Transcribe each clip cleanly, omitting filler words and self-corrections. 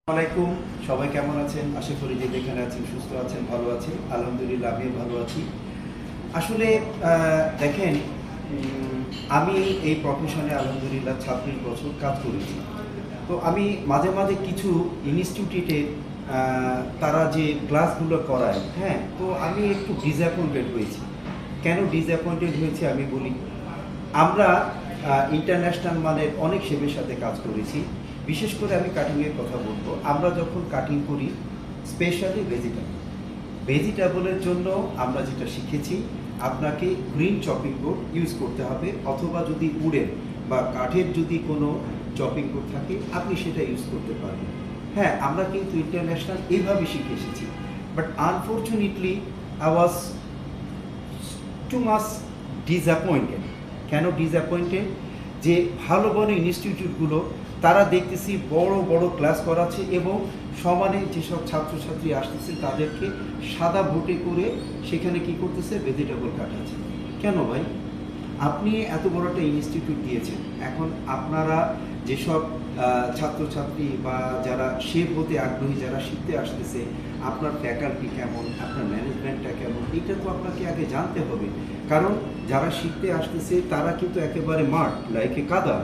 আসসালামাইকুম। সবাই কেমন আছেন? আশা করি যে যেখানে আছেন সুস্থ আছেন, ভালো আছেন। আলহামদুলিল্লাহ আমিও ভালো আছি। আসলে দেখেন, আমি এই প্রফেশনে আলহামদুলিল্লাহ ২৬ বছর কাজ করেছি। তো আমি মাঝে, মাঝে কিছু ইনস্টিটিউটে তারা যে ক্লাসগুলো করায়, হ্যাঁ? তো আমি একটু ডিসঅ্যাপয়েন্টেড হয়েছি। কেন ডিসঅ্যাপয়েন্টেড হয়েছি আমি বলি। আমরা ইন্টারন্যাশনাল মানের অনেক শেফের সাথে কাজ করেছি। বিশেষ করে আমি কাটিংয়ের কথা বলব। আমরা যখন কাটিং করি স্পেশালি ভেজিটেবলের জন্য আমরা যেটা শিখেছি, আপনাকে গ্রিন চপিং বোর্ড ইউজ করতে হবে, অথবা যদি উডেন বা কাঠের যদি কোনো চপিং বোর্ড থাকে আপনি সেটা ইউজ করতে পারবেন। হ্যাঁ, আমরা কিন্তু ইন্টারন্যাশনাল এইভাবে শিখে এসেছি। But unfortunately I was too much disappointed. কেন ডিসঅ্যাপয়েন্টেড? যে ভালো ভালো ইনস্টিটিউটগুলো তারা দেখতেছি বড় বড় ক্লাস করাচ্ছে এবং সমানে যেসব ছাত্রছাত্রী আসতেছে তাদেরকে সাদা ভোটে করে সেখানে কি করতেছে, ভেজিটেবল কাটাচ্ছে। কেন ভাই? আপনি এত বড় একটা ইনস্টিটিউট দিয়েছেন, এখন আপনারা যেসব ছাত্রছাত্রী বা যারা শেফ হতে আগ্রহী, যারা শিখতে আসতেছে, আপনার ফ্যাকাল্টি কেমন, আপনার ম্যানেজমেন্টটা কেমন, এটা তো আপনাকে আগে জানতে হবে। কারণ যারা শিখতে আসতেছে তারা কিন্তু একেবারে মাঠ লাইকে কাদা।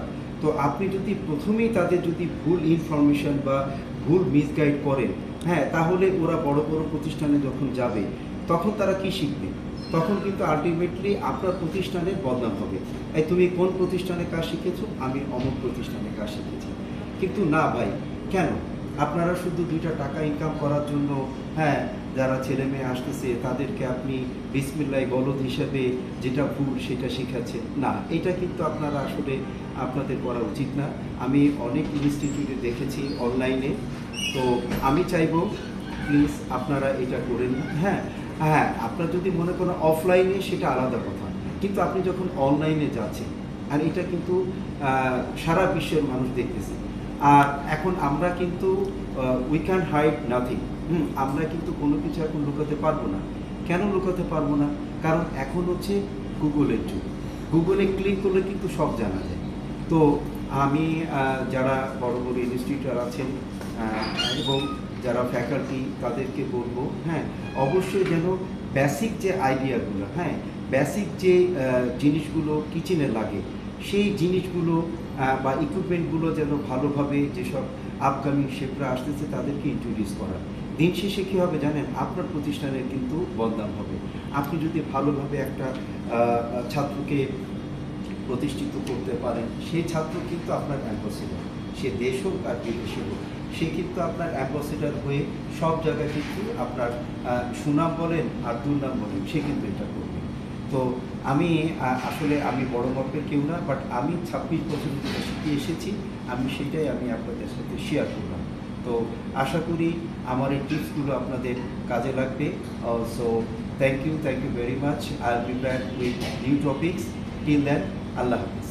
তো আপনি যদি প্রথমেই তাদের যদি ভুল ইনফরমেশন বা ভুল মিসগাইড করেন, হ্যাঁ, তাহলে ওরা বড় বড় প্রতিষ্ঠানে যখন যাবে তখন তারা কি শিখবে? তখন কিন্তু আলটিমেটলি আপনার প্রতিষ্ঠানের বদনাম হবে। এই তুমি কোন প্রতিষ্ঠানে কাজ শিখেছো? আমি অমুক প্রতিষ্ঠানে কাজ শিখেছি। কিন্তু না ভাই, কেন? আপনারা শুধু ২টা টাকা ইনকাম করার জন্য, হ্যাঁ, যারা ছেলে মেয়ে আসতেছে তাদেরকে আপনি বিসমিল্লাহ বলদ হিসেবে যেটা ভুল সেটা শেখাচ্ছেন। না, এটা কিন্তু আপনারা আসলে আপনাদের করা উচিত না। আমি অনেক ইনস্টিটিউটে দেখেছি অনলাইনে। তো আমি চাইবো প্লিজ আপনারা এটা করেন না। হ্যাঁ, হ্যাঁ, আপনার যদি মনে করেন অফলাইনে সেটা আলাদা কথা। কিন্তু আপনি যখন অনলাইনে যাচ্ছেন, আর এটা কিন্তু সারা বিশ্বের মানুষ দেখতেছে। আর এখন আমরা কিন্তু উই ক্যান হাইড নাথিং। আমরা কিন্তু কোনো কিছু এখন লুকাতে পারবো না। কেন লুকাতে পারবো না? কারণ এখন হচ্ছে গুগলের যুগ। গুগলে ক্লিক করলে কিন্তু সব জানা যায়। তো আমি যারা বড় বড় ইনস্টিটিউটার আছেন এবং যারা ফ্যাকাল্টি তাদেরকে বলবো, হ্যাঁ, অবশ্যই যেন বেসিক যে আইডিয়াগুলো, হ্যাঁ, বেসিক যে জিনিসগুলো কিচেনে লাগে সেই জিনিসগুলো বা ইকুইপমেন্টগুলো যেন ভালোভাবে যেসব আপকামিং শেফরা আসতেছে তাদেরকে ইন্ট্রোডিউস করা। দিন শেষে কী হবে জানেন? আপনার প্রতিষ্ঠানের কিন্তু বদনাম হবে। আপনি যদি ভালোভাবে একটা ছাত্রকে প্রতিষ্ঠিত করতে পারেন, সেই ছাত্র কিন্তু আপনার অ্যাম্বাসেডর। সে দেশ হোক আর বিদেশে হোক, সে কিন্তু আপনার অ্যাম্বাসেডর হয়ে সব জায়গায় কিন্তু আপনার সুনাম বলেন আর দুর্নাম বলেন, সে কিন্তু এটা করবে। তো আমি আসলে আমি বড় মাপের কেউ না, বাট আমি ২৬ বছর যেটা শিখে এসেছি আমি সেটাই আমি আপনাদের সাথে শেয়ার করলাম। তো আশা করি আমার এই টিপসগুলো আপনাদের কাজে লাগবে। So thank you very much. I will be back with new topics. Till then, আল্লাহ হাফিজ।